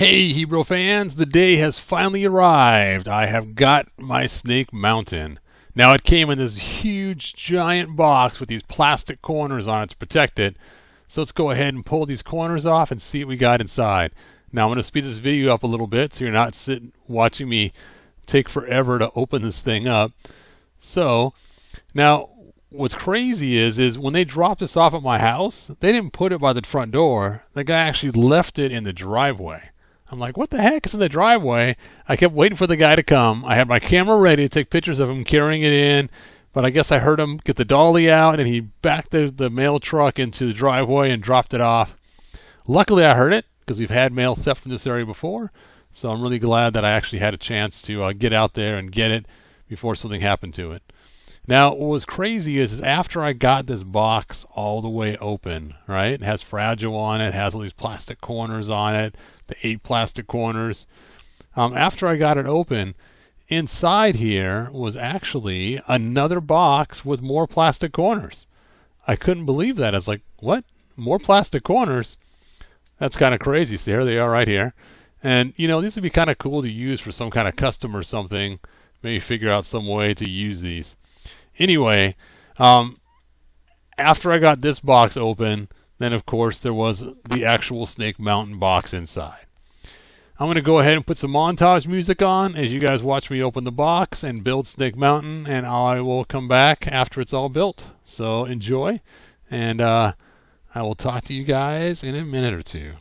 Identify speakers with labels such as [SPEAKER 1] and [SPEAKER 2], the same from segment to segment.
[SPEAKER 1] Hey Hebrew fans, the day has finally arrived. I have got my Snake Mountain. Now it came in this huge giant box with these plastic corners on it to protect it. So let's go ahead and pull these corners off and see what we got inside. Now I'm going to speed this video up a little bit so you're not sitting watching me take forever to open this thing up. So now what's crazy is when they dropped this off at my house, they didn't put it by the front door. The guy actually left it in the driveway. I'm like, what the heck is in the driveway? I kept waiting for the guy to come. I had my camera ready to take pictures of him carrying it in, but I guess I heard him get the dolly out, and he backed the mail truck into the driveway and dropped it off. Luckily, I heard it because we've had mail theft in this area before, so I'm really glad that I actually had a chance to get out there and get it before something happened to it. Now, what was crazy is after I got this box all the way open, right? It has Fragile on it, has all these plastic corners on it, the 8 plastic corners. After I got it open, inside here was actually another box with more plastic corners. I couldn't believe that. I was like, what? More plastic corners? That's kind of crazy. So here they are right here. And, you know, these would be kind of cool to use for some kind of custom or something. Maybe figure out some way to use these. Anyway, after I got this box open, then of course there was the actual Snake Mountain box inside. I'm going to go ahead and put some montage music on as you guys watch me open the box and build Snake Mountain, and I will come back after it's all built. So enjoy, and I will talk to you guys in a minute or two.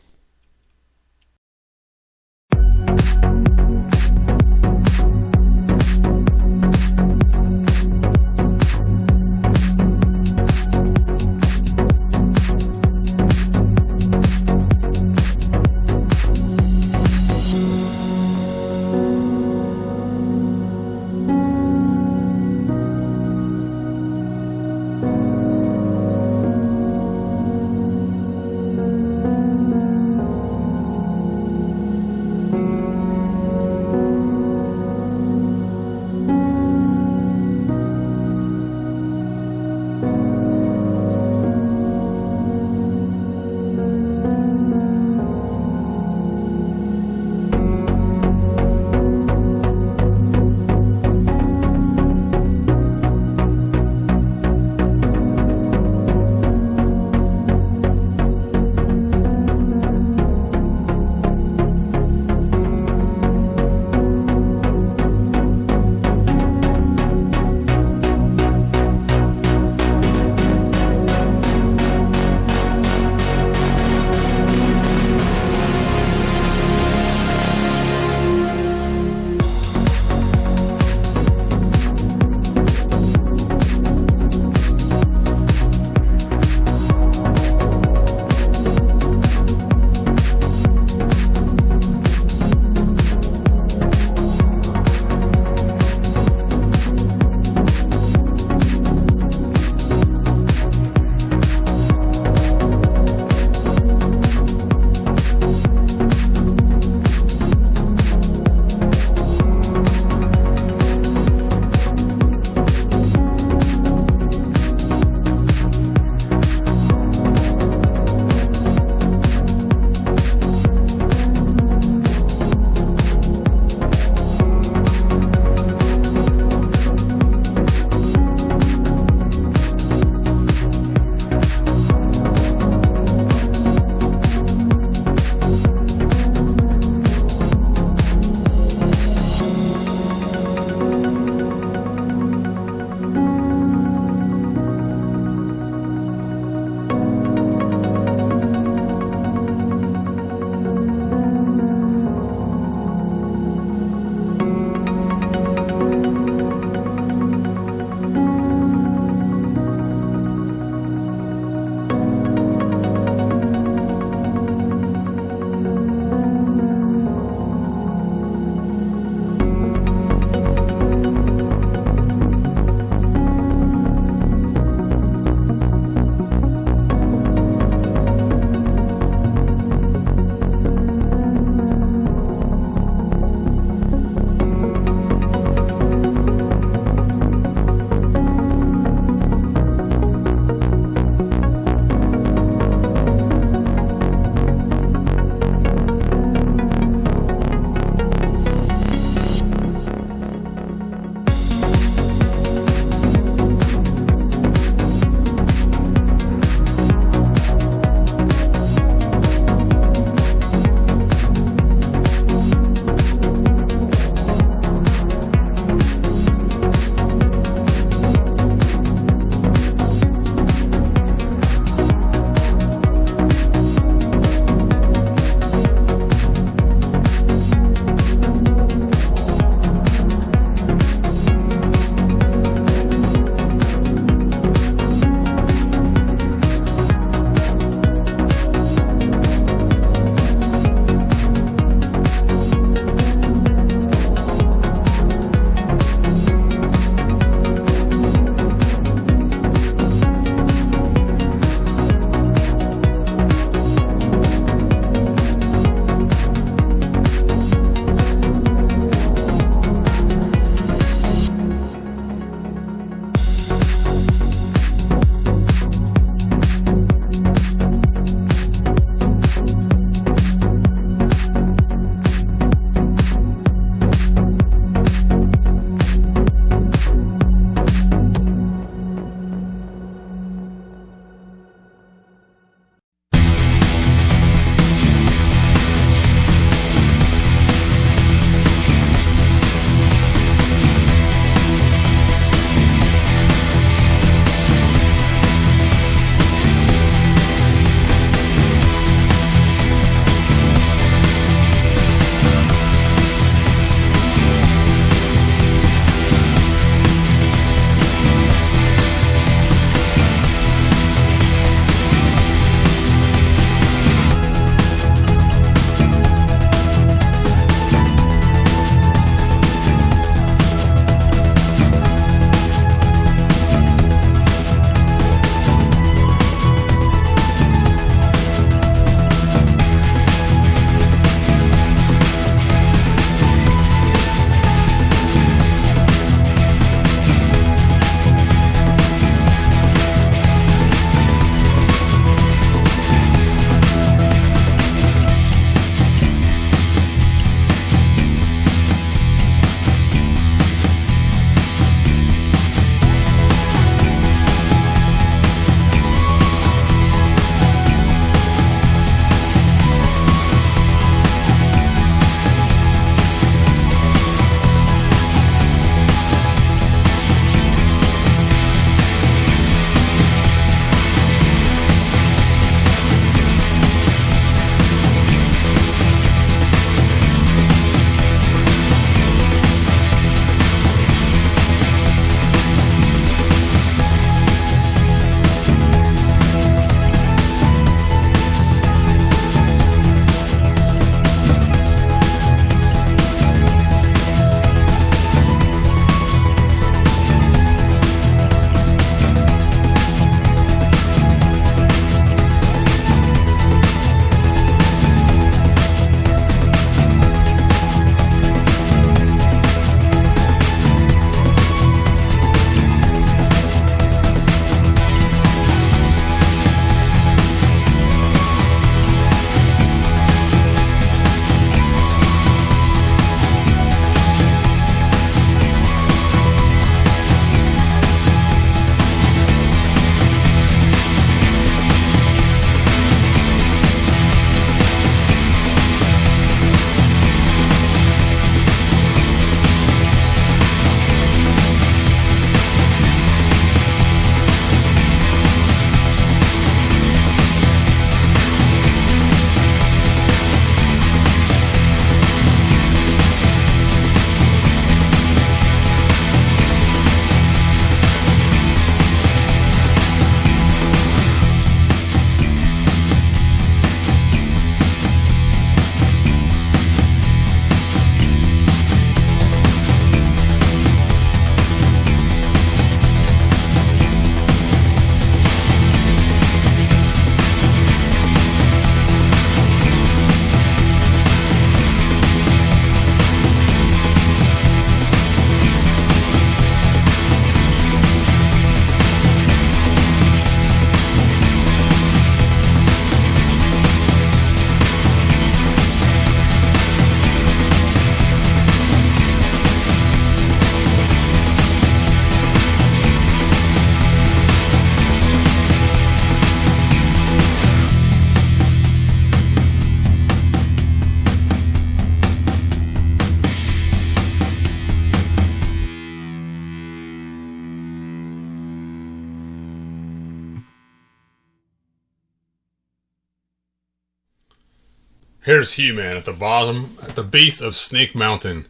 [SPEAKER 1] Here's He-Man at the base of Snake Mountain,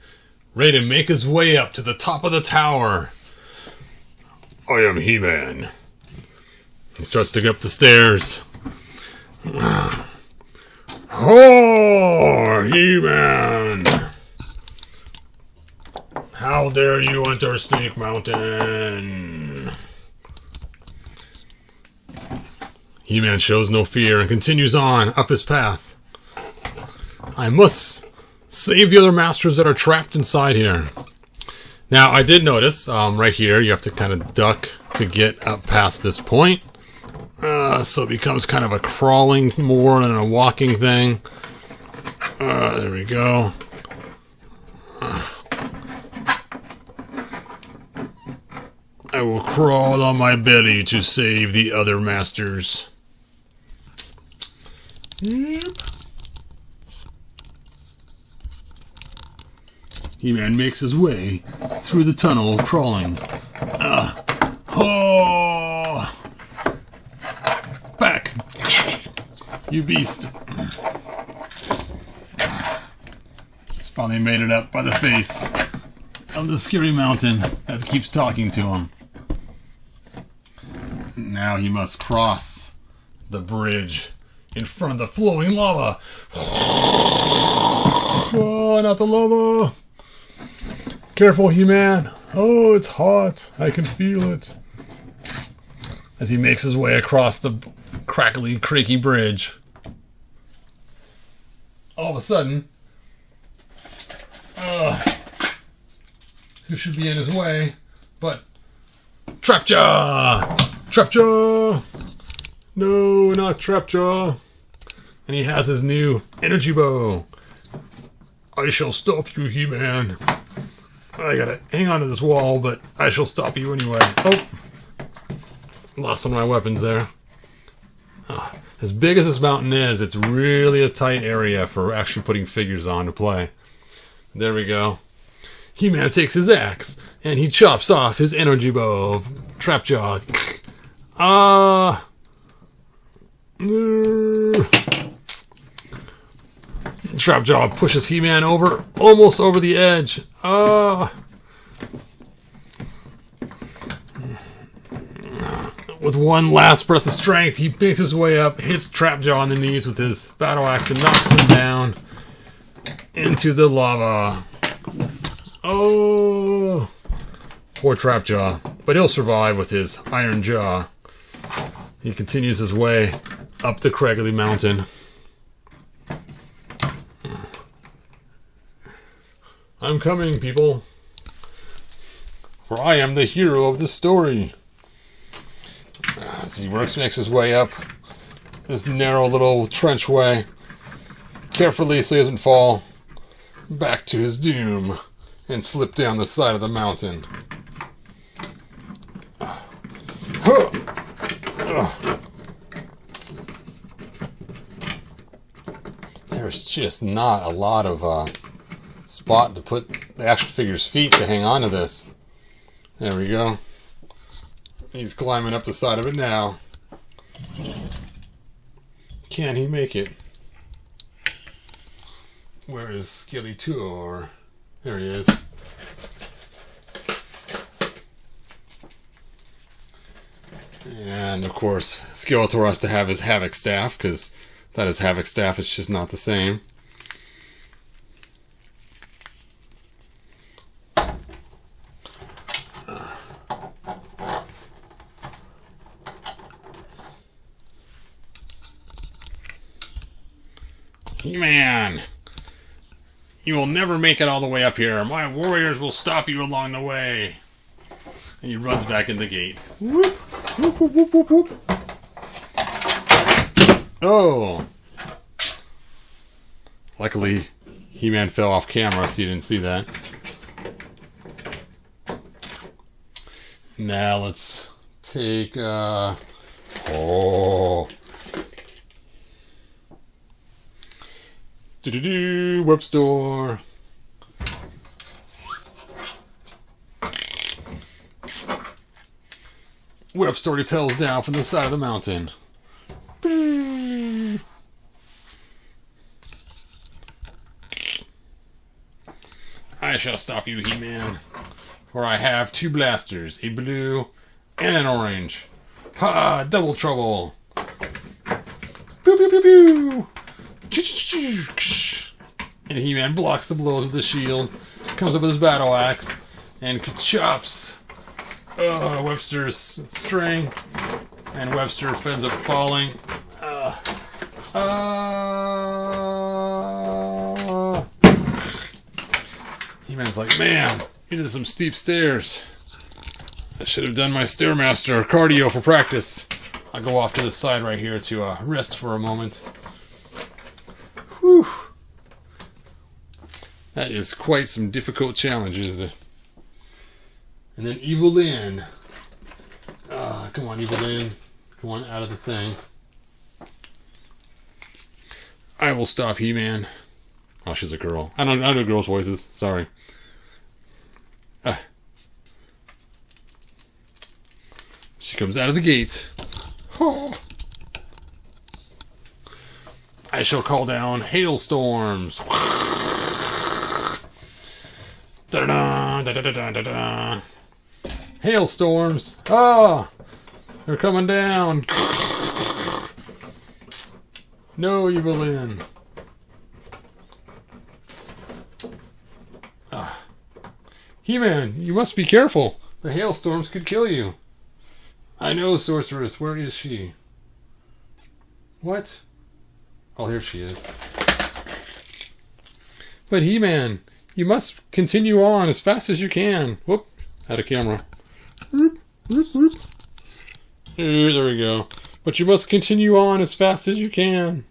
[SPEAKER 1] ready to make his way up to the top of the tower. I am He-Man. He starts to go up the stairs. Oh, He-Man! How dare you enter Snake Mountain? He-Man shows no fear and continues on up his path. I must save the other masters that are trapped inside here. Now, I did notice, right here, you have to kind of duck to get up past this point. So it becomes kind of a crawling more than a walking thing. There we go. I will crawl on my belly to save the other masters. Yep. He-Man makes his way through the tunnel, crawling. Oh! Back! You beast! He's finally made it up by the face of the scary mountain that keeps talking to him. Now he must cross the bridge in front of the flowing lava. Oh, not the lava! Careful, He-Man. Oh, it's hot. I can feel it. As he makes his way across the crackly, creaky bridge. All of a sudden, who should be in his way but Trapjaw! Trapjaw! No, not Trapjaw. And he has his new energy bow. I shall stop you, He-Man. I gotta hang on to this wall, but I shall stop you anyway. Oh! Lost one of my weapons there. As big as this mountain is, it's really a tight area for actually putting figures on to play. There we go. He-Man takes his axe, and he chops off his energy bow of Trapjaw. Trapjaw pushes He-Man over, almost over the edge. With one last breath of strength, he picks his way up, hits Trapjaw on the knees with his battle axe, and knocks him down into the lava. Oh! Poor Trapjaw. But he'll survive with his iron jaw. He continues his way up the craggly mountain. I'm coming, people. For I am the hero of the story. As he makes his way up this narrow little trenchway, carefully so he doesn't fall back to his doom and slip down the side of the mountain. There's just not a lot of spot to put the action figure's feet to hang on to this. There we go. He's climbing up the side of it now. Can he make it? Where is Skeletor? There he is. And of course, Skeletor has to have his Havoc staff, because without his Havoc staff, it's just not the same. He-Man! You will never make it all the way up here. My warriors will stop you along the way. And he runs back in the gate. Whoop, whoop, whoop, whoop, whoop, whoop. Oh! Luckily, He-Man fell off camera, so you didn't see that. Now let's take, web store. Web store repels down from the side of the mountain. I shall stop you, He-Man. For I have 2 blasters, a blue and an orange. Ha! Double trouble! Pew pew pew pew! And He-Man blocks the blows with the shield, comes up with his battle axe, and chops Webster's string, and Webster ends up falling. He-Man's like, man, these are some steep stairs. I should have done my Stairmaster cardio for practice. I'll go off to the side right here to rest for a moment. Whew. That is quite some difficult challenges. And then Evil Lynn. Come on, Evil Lynn. Come on, out of the thing. I will stop He-Man. Oh, she's a girl. I don't know girls' voices. Sorry. She comes out of the gate. Oh. I shall call down hailstorms. Da-da-da, da-da-da, da-da. Hailstorms. Ah! They're coming down. No, Evil Lynn. He-Man, you must be careful. The hailstorms could kill you. I know, Sorceress. Where is she? What? Oh, here she is. But He-Man, you must continue on as fast as you can. Whoop, out of camera. There we go. But you must continue on as fast as you can.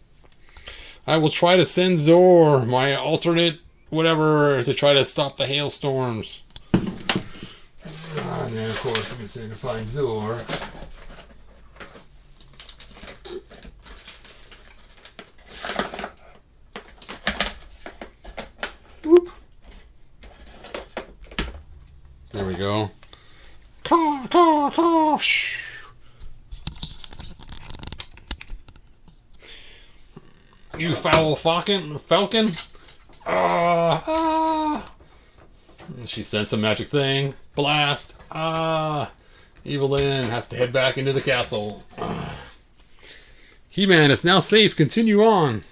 [SPEAKER 1] I will try to send Zor, my alternate whatever, to try to stop the hailstorms. And then, of course, we can find Zor. Whoop. There we go. Caw, caw, caw. Shh. You foul falcon. She says some magic thing. Blast. Evil Lynn has to head back into the castle. He-Man, it's now safe. Continue on.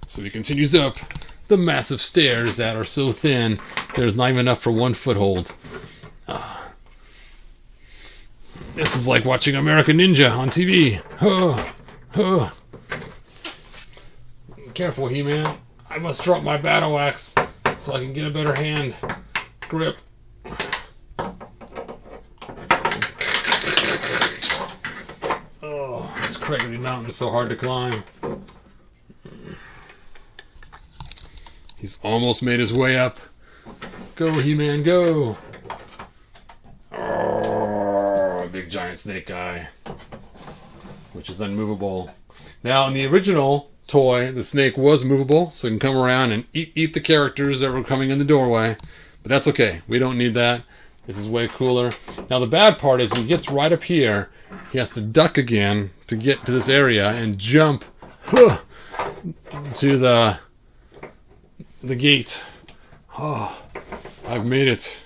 [SPEAKER 1] So he continues up the massive stairs that are so thin there's not even enough for 1 foothold. This is like watching American Ninja on TV. Careful, He-Man. I must drop my battle axe so I can get a better hand grip. Oh, this craggly mountain's so hard to climb. He's almost made his way up. Go, He-Man, go! Oh, big giant snake guy, which is unmovable. Now, in the original toy, the snake was movable, so he can come around and eat the characters that were coming in the doorway. But that's okay. We don't need that. This is way cooler. Now, the bad part is when he gets right up here, he has to duck again to get to this area and jump to the gate. Oh, I've made it.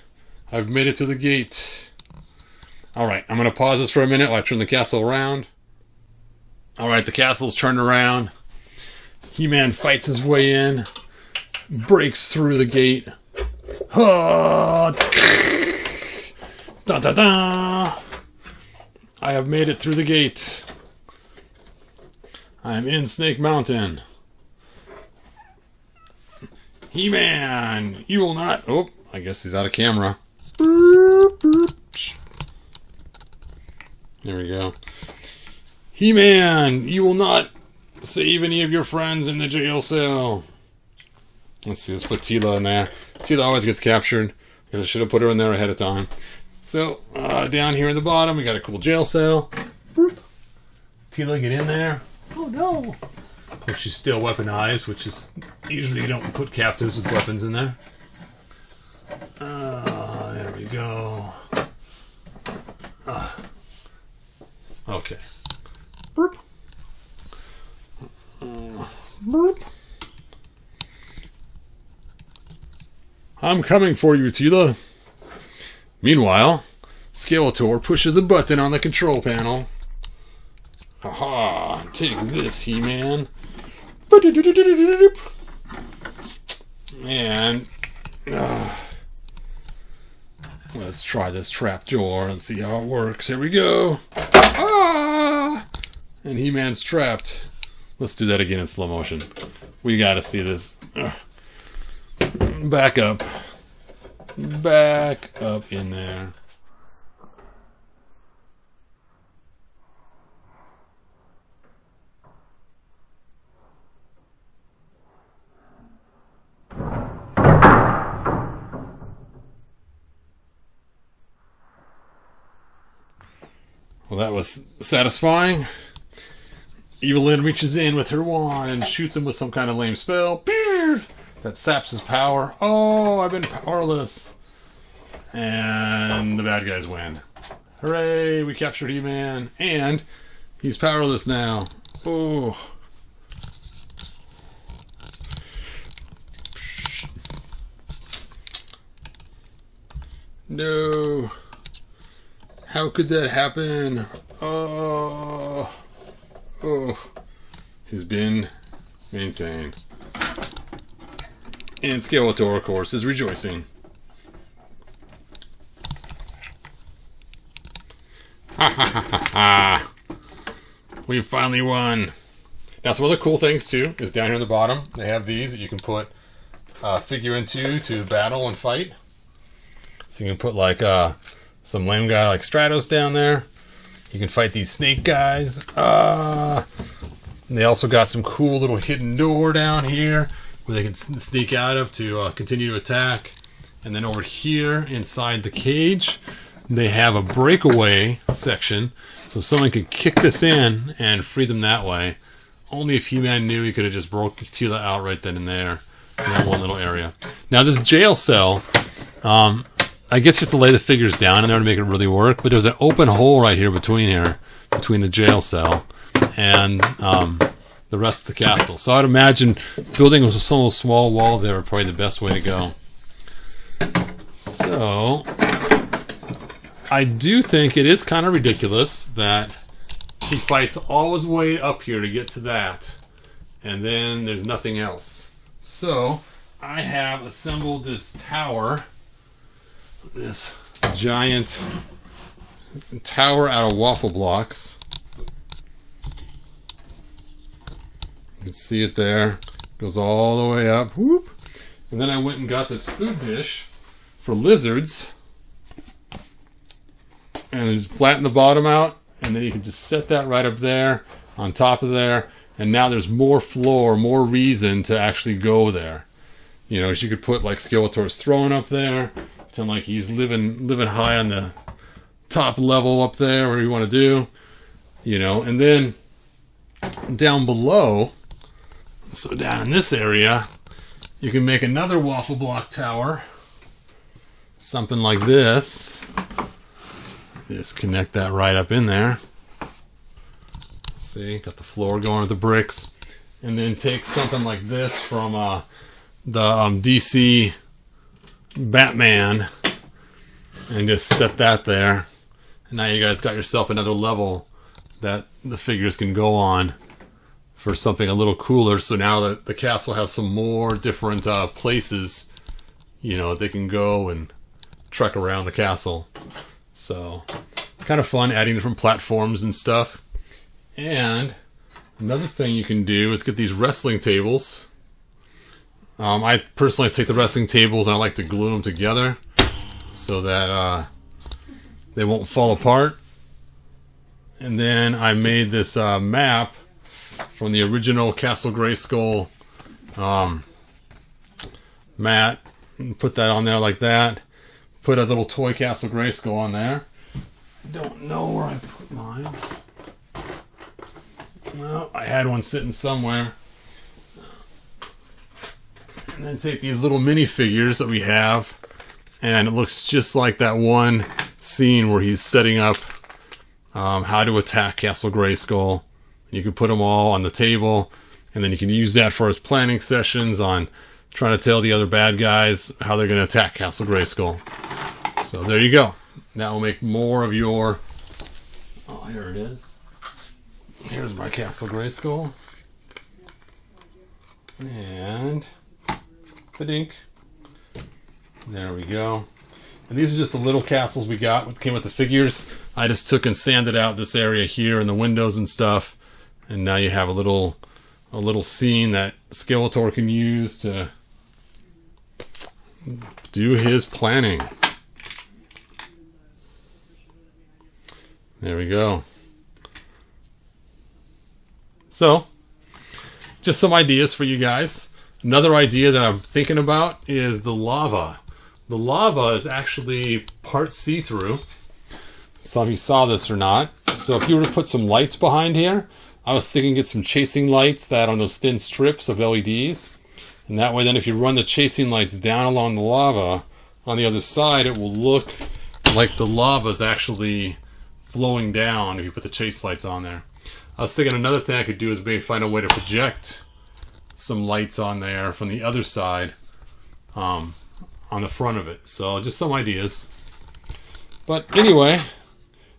[SPEAKER 1] I've made it to the gate. Alright, I'm going to pause this for a minute while I turn the castle around. Alright, the castle's turned around. He-Man fights his way in, breaks through the gate. Da, da, da. I have made it through the gate. I am in Snake Mountain. He-Man, you will not... Oh, I guess he's out of camera. There we go. He-Man, you will not save any of your friends in the jail cell. Let's see, let's put Teela in there. Teela always gets captured, because I should have put her in there ahead of time. So, down here in the bottom, we got a cool jail cell. Teela, get in there. Oh no! Of course, she's still weaponized, which is... Usually you don't put captives with weapons in there. There we go. Okay. Burp. Burp. I'm coming for you, Tila. Meanwhile, Skeletor pushes the button on the control panel. Haha, take this, He-Man. And let's try this trap door and see how it works. Here we go. Ah! And He-Man's trapped. Let's do that again in slow motion. We gotta see this. Back up. Back up in there. Well, that was satisfying. Evelyn reaches in with her wand and shoots him with some kind of lame spell. That saps his power. Oh, I've been powerless. And the bad guys win. Hooray, we captured He-Man. And he's powerless now. Oh. No. How could that happen? Oh. Oh. He's been maintained. And Skeletor, of course, is rejoicing. Ha ha ha ha ha. We finally won. Now, some other cool things, too, is down here on the bottom. They have these that you can put a figure into to battle and fight. So you can put, like, some lame guy like Stratos down there. You can fight these snake guys. They also got some cool little hidden door down here where they can sneak out of to continue to attack. And then over here inside the cage, they have a breakaway section. So someone could kick this in and free them that way. Only if He-Man knew, he could have just broke Tila out right then and there in that one little area. Now this jail cell, I guess you have to lay the figures down in there to make it really work, but there's an open hole right here, between the jail cell and the rest of the castle. So I'd imagine building some little small wall there would probably be the best way to go. So I do think it is kind of ridiculous that he fights all his way up here to get to that, and then there's nothing else. So I have assembled this tower, this giant tower out of waffle blocks. You can see it there. Goes all the way up. Whoop. And then I went and got this food dish for lizards. And flatten the bottom out. And then you can just set that right up there on top of there. And now there's more floor, more reason to actually go there. You know, you could put like Skeletor's throne up there. Pretend like he's living high on the top level up there, where you want to do. You know, and then down below, so down in this area, you can make another waffle block tower. Something like this. Just connect that right up in there. See, got the floor going with the bricks. And then take something like this from the DC Batman and just set that there. And now you guys got yourself another level that the figures can go on for something a little cooler. So now the castle has some more different places, you know, they can go and trek around the castle. So kind of fun adding different platforms and stuff. And another thing you can do is get these wrestling tables. I personally take the wrestling tables and I like to glue them together so that they won't fall apart. And then I made this map from the original Castle Grayskull mat. Put that on there like that. Put a little toy Castle Grayskull on there. I don't know where I put mine. Well, I had one sitting somewhere. And then take these little minifigures that we have, and it looks just like that one scene where he's setting up how to attack Castle Grayskull. You can put them all on the table, and then you can use that for his planning sessions on trying to tell the other bad guys how they're going to attack Castle Grayskull. So there you go. That will make more of your... Oh, here it is. Here's my Castle Grayskull. And... Badink. There we go. And these are just the little castles we got. Came with the figures. I just took and sanded out this area here and the windows and stuff. And now you have a little scene that Skeletor can use to do his planning. There we go. So, just some ideas for you guys. Another idea that I'm thinking about is the lava. The lava is actually part see-through. Some of you saw this or not. So if you were to put some lights behind here, I was thinking get some chasing lights that on those thin strips of LEDs. And that way then if you run the chasing lights down along the lava, on the other side it will look like the lava is actually flowing down if you put the chase lights on there. I was thinking another thing I could do is maybe find a way to project some lights on there from the other side on the front of it. So just some ideas. But anyway,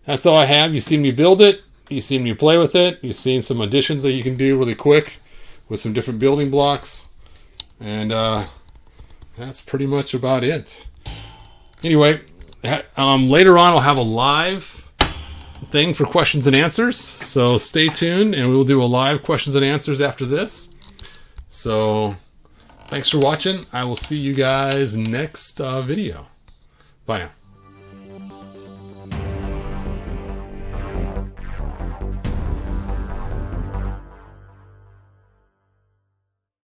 [SPEAKER 1] that's all I have. You've seen me build it. You've seen me play with it. You've seen some additions that you can do really quick with some different building blocks. And that's pretty much about it. Anyway, later on I'll have a live thing for questions and answers. So stay tuned and we'll do a live questions and answers after this. So thanks for watching. I will see you guys next video. Bye now.